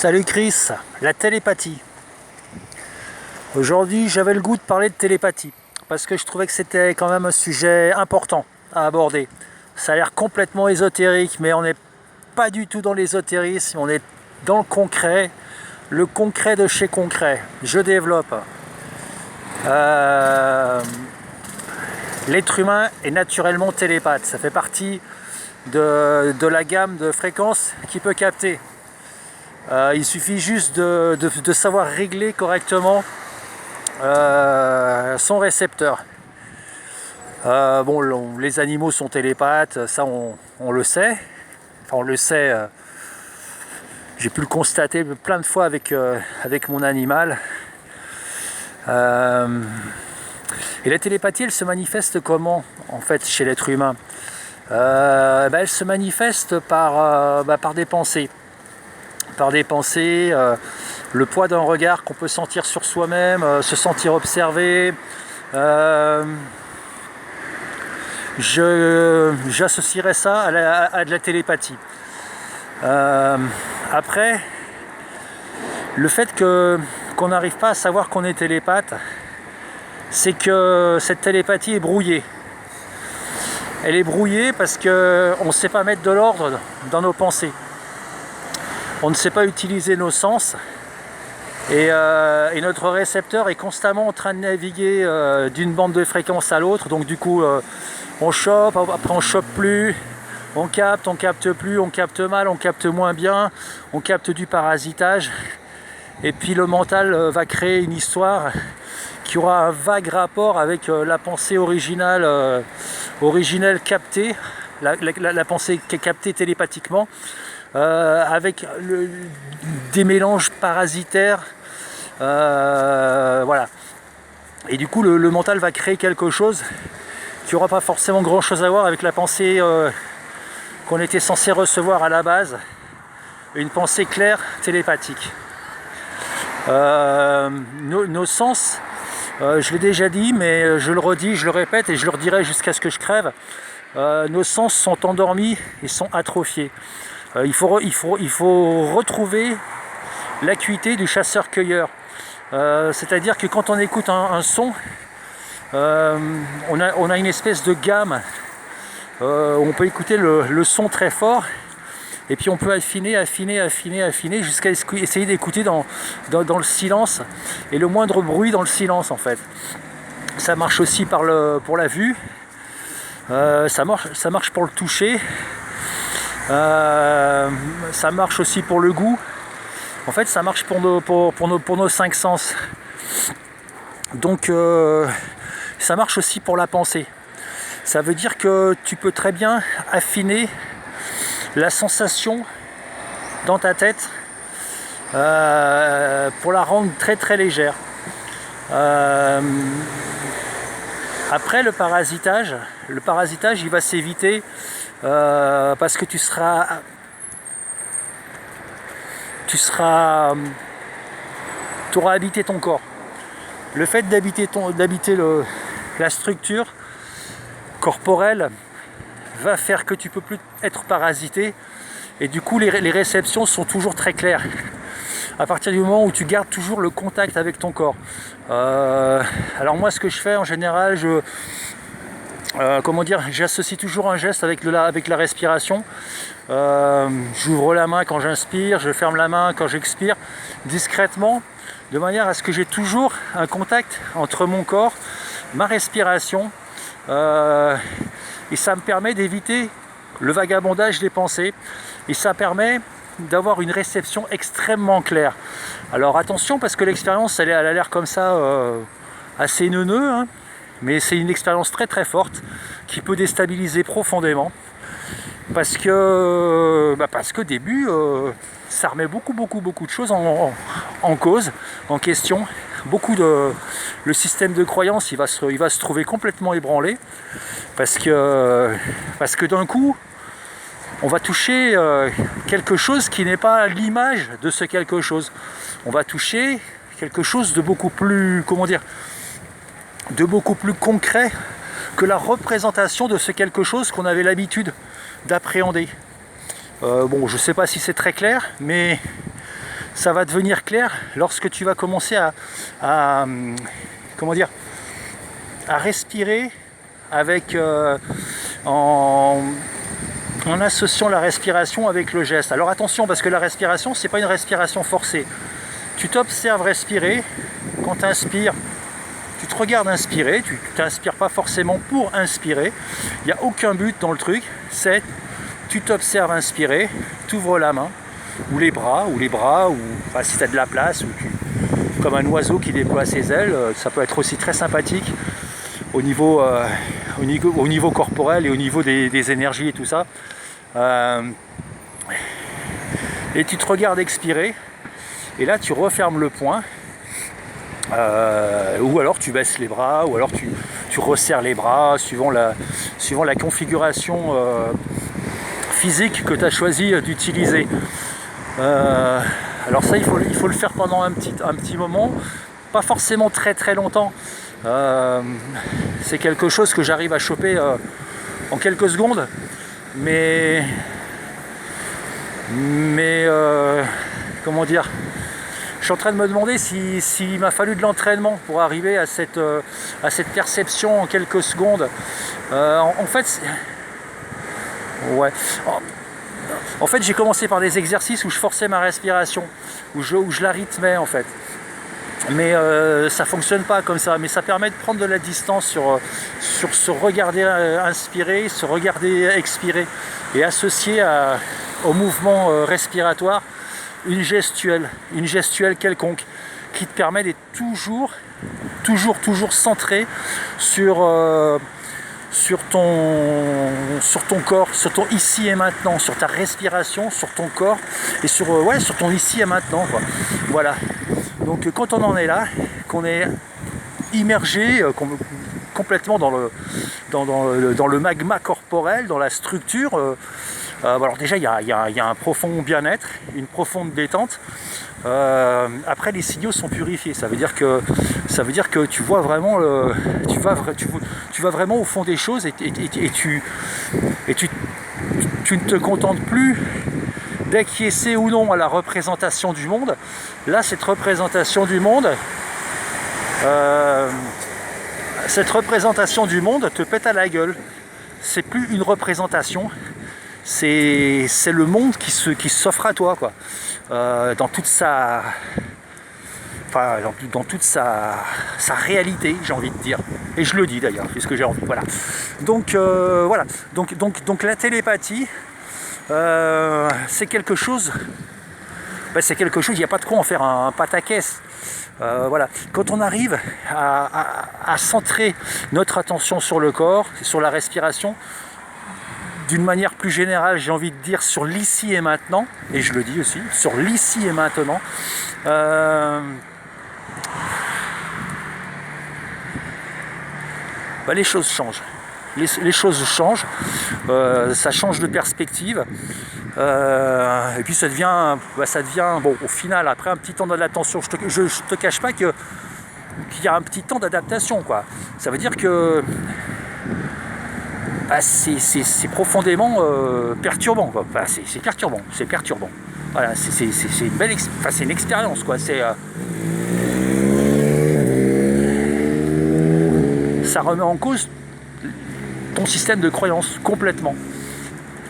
Salut Chris, la télépathie. Aujourd'hui j'avais le goût de parler de télépathie parce que je trouvais que c'était quand même un sujet important à aborder. Ça a l'air complètement ésotérique, mais on n'est pas du tout dans l'ésotérisme, on est dans le concret de chez concret. Je développe. L'être humain est naturellement télépathe, ça fait partie de la gamme de fréquences qu'il peut capter. Il suffit juste de savoir régler correctement son récepteur. Les animaux sont télépathes, ça on le sait. Enfin, on le sait, j'ai pu le constater plein de fois avec mon animal. Et la télépathie, elle se manifeste comment, en fait, chez l'être humain? Elle se manifeste par des pensées. Le poids d'un regard qu'on peut sentir sur soi-même, se sentir observé. J'associerais ça à de la télépathie. Après, le fait qu'on n'arrive pas à savoir qu'on est télépathe, c'est que cette télépathie est brouillée. Elle est brouillée parce qu'on ne sait pas mettre de l'ordre dans nos pensées. On ne sait pas utiliser nos sens et notre récepteur est constamment en train de naviguer d'une bande de fréquence à l'autre. Donc du coup, on chope, après on chope plus, on capte plus, on capte mal, on capte moins bien, on capte du parasitage. Et puis le mental va créer une histoire qui aura un vague rapport avec la pensée originale captée, la pensée qui est captée télépathiquement. Avec des mélanges parasitaires, voilà. Et du coup, le mental va créer quelque chose qui n'aura pas forcément grand chose à voir avec la pensée qu'on était censé recevoir à la base, une pensée claire télépathique. Nos sens, je l'ai déjà dit, mais je le redis, je le répète et je le redirai jusqu'à ce que je crève. Nos sens sont endormis et sont atrophiés. Il faut retrouver l'acuité du chasseur-cueilleur. C'est-à-dire que quand on écoute un son, on a une espèce de gamme. On peut écouter le son très fort et puis on peut affiner jusqu'à essayer d'écouter dans le silence et le moindre bruit dans le silence en fait. Ça marche aussi pour la vue, ça marche pour le toucher. Ça marche aussi pour le goût. En fait, ça marche pour nos 5 sens. Donc, ça marche aussi pour la pensée. Ça veut dire que tu peux très bien affiner la sensation dans ta tête pour la rendre très très légère. Après, le parasitage, il va s'éviter. Parce que tu auras habité ton corps. Le fait d'habiter la structure corporelle va faire que tu peux plus être parasité et du coup les réceptions sont toujours très claires. À partir du moment où tu gardes toujours le contact avec ton corps. Alors moi, ce que je fais en général, j'associe toujours un geste avec la respiration. J'ouvre la main quand j'inspire, je ferme la main quand j'expire, discrètement, de manière à ce que j'ai toujours un contact entre mon corps, ma respiration, et ça me permet d'éviter le vagabondage des pensées, et ça permet d'avoir une réception extrêmement claire. Alors attention, parce que l'expérience, elle a l'air comme ça, assez neuneux, hein. Mais c'est une expérience très très forte qui peut déstabiliser profondément parce que au début ça remet beaucoup de choses en cause, en question. Le système de croyance il va se trouver complètement ébranlé parce que d'un coup on va toucher quelque chose qui n'est pas l'image de ce quelque chose. On va toucher quelque chose de beaucoup plus, de beaucoup plus concret que la représentation de ce quelque chose qu'on avait l'habitude d'appréhender. Je ne sais pas si c'est très clair, mais ça va devenir clair lorsque tu vas commencer à comment dire, à respirer avec en associant la respiration avec le geste. Alors attention, parce que la respiration, c'est pas une respiration forcée. Tu t'observes respirer. Quand tu inspires, tu te regardes inspirer. Tu t'inspires pas forcément pour inspirer. Il n'y a aucun but dans le truc. C'est tu t'observes inspirer, tu ouvres la main, ou les bras, ou enfin, si tu as de la place, ou comme un oiseau qui déploie ses ailes, ça peut être aussi très sympathique au niveau corporel et au niveau des énergies et tout ça. Et tu te regardes expirer, et là tu refermes le poing, ou alors tu baisses les bras, ou alors tu resserres les bras, suivant la configuration physique que tu as choisi d'utiliser. Alors ça, il faut le faire pendant un petit moment, pas forcément très très longtemps. C'est quelque chose que j'arrive à choper en quelques secondes, mais comment dire, je suis en train de me demander s'il m'a fallu de l'entraînement pour arriver à cette perception en quelques secondes. En fait, ouais. En fait, j'ai commencé par des exercices où je forçais ma respiration, où je la rythmais en fait. Mais ça fonctionne pas comme ça. Mais ça permet de prendre de la distance sur se regarder inspirer, se regarder expirer, et associer au mouvement respiratoire une gestuelle quelconque qui te permet d'être toujours centré sur ton corps, sur ton ici et maintenant, sur ta respiration, sur ton corps et sur ton ici et maintenant, quoi. Voilà. Donc quand on en est là, qu'on est immergé complètement dans le magma corporel, dans la structure, alors déjà il y a un profond bien-être, une profonde détente. Après les signaux sont purifiés, ça veut dire que tu vois vraiment tu vas vraiment au fond des choses, et tu ne te contentes plus d'acquiescer ou non à la représentation du monde. Là, cette représentation du monde te pète à la gueule. C'est plus une représentation, c'est le monde qui s'offre à toi, quoi. Dans toute sa réalité, j'ai envie de dire. Et je le dis d'ailleurs, puisque j'ai envie. Voilà. Donc voilà. Donc la télépathie, c'est quelque chose. Il n'y a pas de quoi en faire un pataquès. Voilà. Quand on arrive à centrer notre attention sur le corps, sur la respiration, d'une manière plus générale, j'ai envie de dire sur l'ici et maintenant, et je le dis aussi, sur l'ici et maintenant, les choses changent. Les choses changent, ça change de perspective, et puis ça devient bon, au final, après un petit temps d'adaptation, je te cache pas qu'il y a un petit temps d'adaptation, quoi. Ça veut dire que c'est profondément perturbant, quoi. Enfin, c'est perturbant. Voilà, c'est une belle c'est une expérience, quoi. Ça remet en cause ton système de croyance complètement.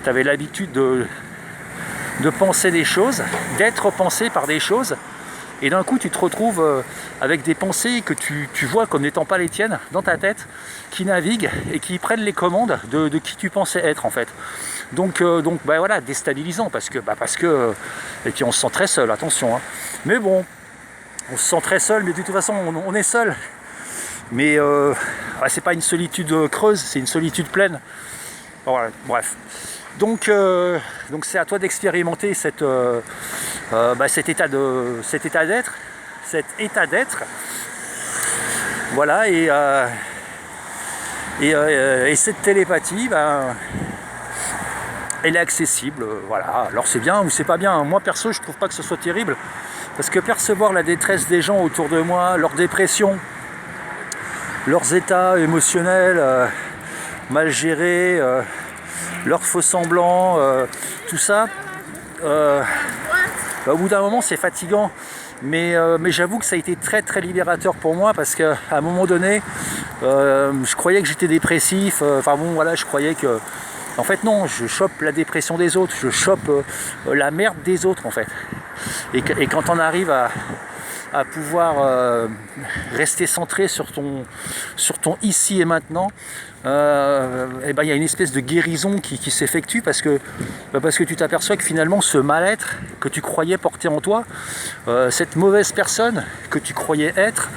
Tu avais l'habitude de penser des choses, d'être pensé par des choses, et d'un coup tu te retrouves avec des pensées que tu vois comme n'étant pas les tiennes dans ta tête, qui naviguent et qui prennent les commandes de qui tu pensais être, en fait. Donc voilà, déstabilisant, parce que et puis on se sent très seul, attention, hein. Mais bon, on se sent très seul, mais de toute façon on est seul. Mais c'est pas une solitude creuse, c'est une solitude pleine. Voilà, bref. Donc c'est à toi d'expérimenter cet état d'être. Voilà, et cette télépathie, elle est accessible. Voilà. Alors c'est bien ou c'est pas bien. Moi perso, je trouve pas que ce soit terrible, parce que percevoir la détresse des gens autour de moi, leur dépression, leurs états émotionnels mal gérés, leurs faux semblants, tout ça, Au bout d'un moment, c'est fatigant. Mais j'avoue que ça a été très très libérateur pour moi parce qu'à un moment donné, je croyais que j'étais dépressif. Enfin bon, voilà, je croyais que... En fait non, je chope la dépression des autres, je chope la merde des autres en fait. Et quand on arrive à pouvoir rester centré sur ton ici et maintenant, et ben, il y a une espèce de guérison qui s'effectue parce que tu t'aperçois que finalement ce mal-être que tu croyais porter en toi, cette mauvaise personne que tu croyais être,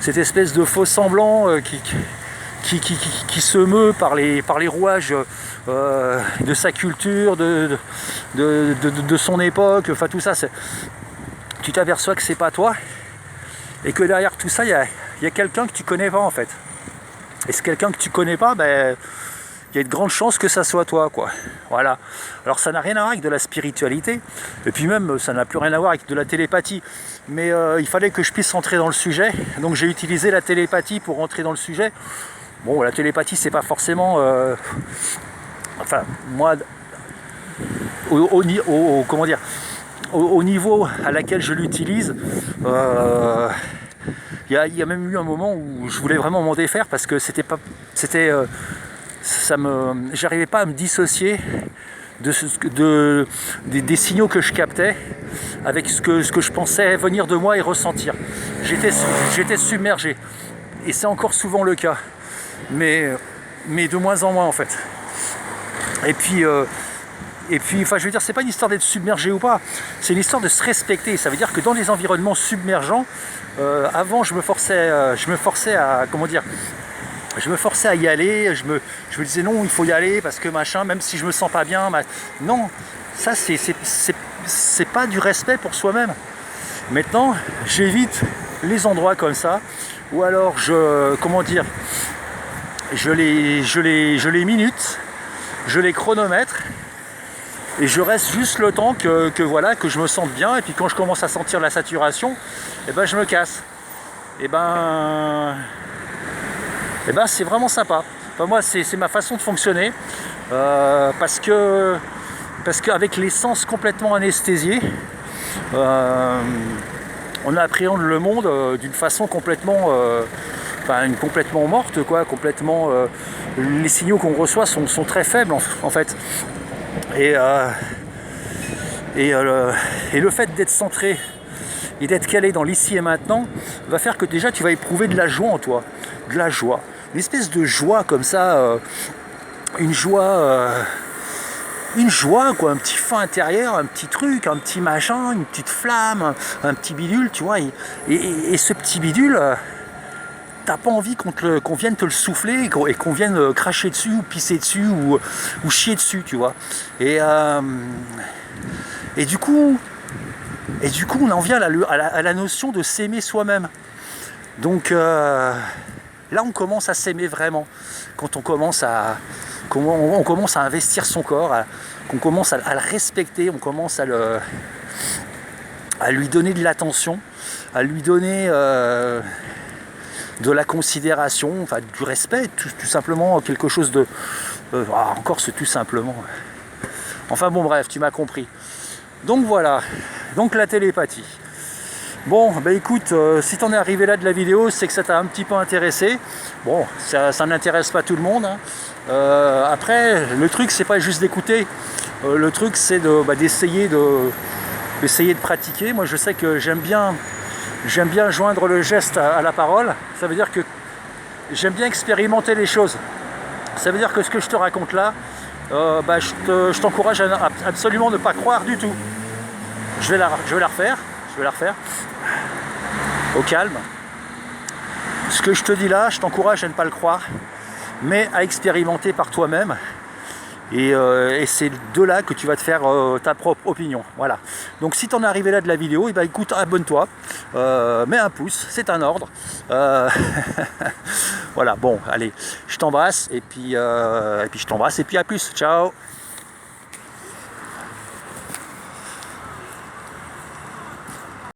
cette espèce de faux semblant qui se meut par les rouages de sa culture, de son époque, enfin tout ça, tu t'aperçois que c'est pas toi et que derrière tout ça il y a quelqu'un que tu connais pas en fait. Et ce quelqu'un que tu connais pas, ben, il y a de grandes chances que ça soit toi, quoi. Voilà. Alors ça n'a rien à voir avec de la spiritualité, et puis même ça n'a plus rien à voir avec de la télépathie. Mais il fallait que je puisse rentrer dans le sujet, donc j'ai utilisé la télépathie pour rentrer dans le sujet. Bon, la télépathie, c'est pas forcément... enfin, moi, comment dire, au niveau à laquel je l'utilise, il y a même eu un moment où je voulais vraiment m'en défaire parce que j'arrivais pas à me dissocier des signaux que je captais avec ce que je pensais venir de moi et ressentir. J'étais submergé. Et c'est encore souvent le cas. Mais de moins en moins en fait. Et puis, enfin, je veux dire, c'est pas une histoire d'être submergé ou pas, c'est une histoire de se respecter. Ça veut dire que dans les environnements submergents, avant, je me forçais à, comment dire, je me forçais à y aller. Je me disais non, il faut y aller parce que machin, même si je me sens pas bien. Non, ça c'est pas du respect pour soi-même. Maintenant, j'évite les endroits comme ça, ou alors comment dire. Je les minute, je les chronomètre et je reste juste le temps que je me sente bien, et puis quand je commence à sentir la saturation, et ben je me casse. Et ben c'est vraiment sympa. Enfin, moi c'est ma façon de fonctionner parce qu'avec les sens complètement anesthésiés, on appréhende le monde d'une façon complètement complètement morte, quoi, complètement. Les signaux qu'on reçoit sont très faibles en fait. Et le fait d'être centré et d'être calé dans l'ici et maintenant va faire que déjà tu vas éprouver de la joie en toi, de la joie, une espèce de joie comme ça, une joie quoi, un petit feu intérieur, un petit truc, un petit machin, une petite flamme, un petit bidule, tu vois. Et ce petit bidule, t'as pas envie qu'on vienne te le souffler et qu'on vienne cracher dessus ou pisser dessus ou chier dessus, tu vois. Et du coup on en vient à la notion de s'aimer soi-même. Donc là on commence à s'aimer vraiment, quand on commence à investir son corps, qu'on commence à le respecter, on commence à lui donner de l'attention, à lui donner de la considération, enfin du respect, tout simplement quelque chose de... encore ce tout simplement. Enfin bon bref, tu m'as compris. Donc voilà, donc la télépathie. Bon, bah écoute, si t'en es arrivé là de la vidéo, c'est que ça t'a un petit peu intéressé. Bon, ça n'intéresse pas tout le monde, hein. Après, le truc c'est pas juste d'écouter, le truc c'est d'essayer de pratiquer. Moi je sais que j'aime bien joindre le geste à la parole. Ça veut dire que j'aime bien expérimenter les choses. Ça veut dire que ce que je te raconte là, je t'encourage à absolument ne pas croire du tout. Je vais la refaire. Au calme. Ce que je te dis là, je t'encourage à ne pas le croire, mais à expérimenter par toi-même. Et c'est de là que tu vas te faire ta propre opinion. Voilà. Donc si tu en es arrivé là de la vidéo, écoute, abonne-toi, mets un pouce, c'est un ordre. Voilà, bon, allez, je t'embrasse et puis à plus. Ciao.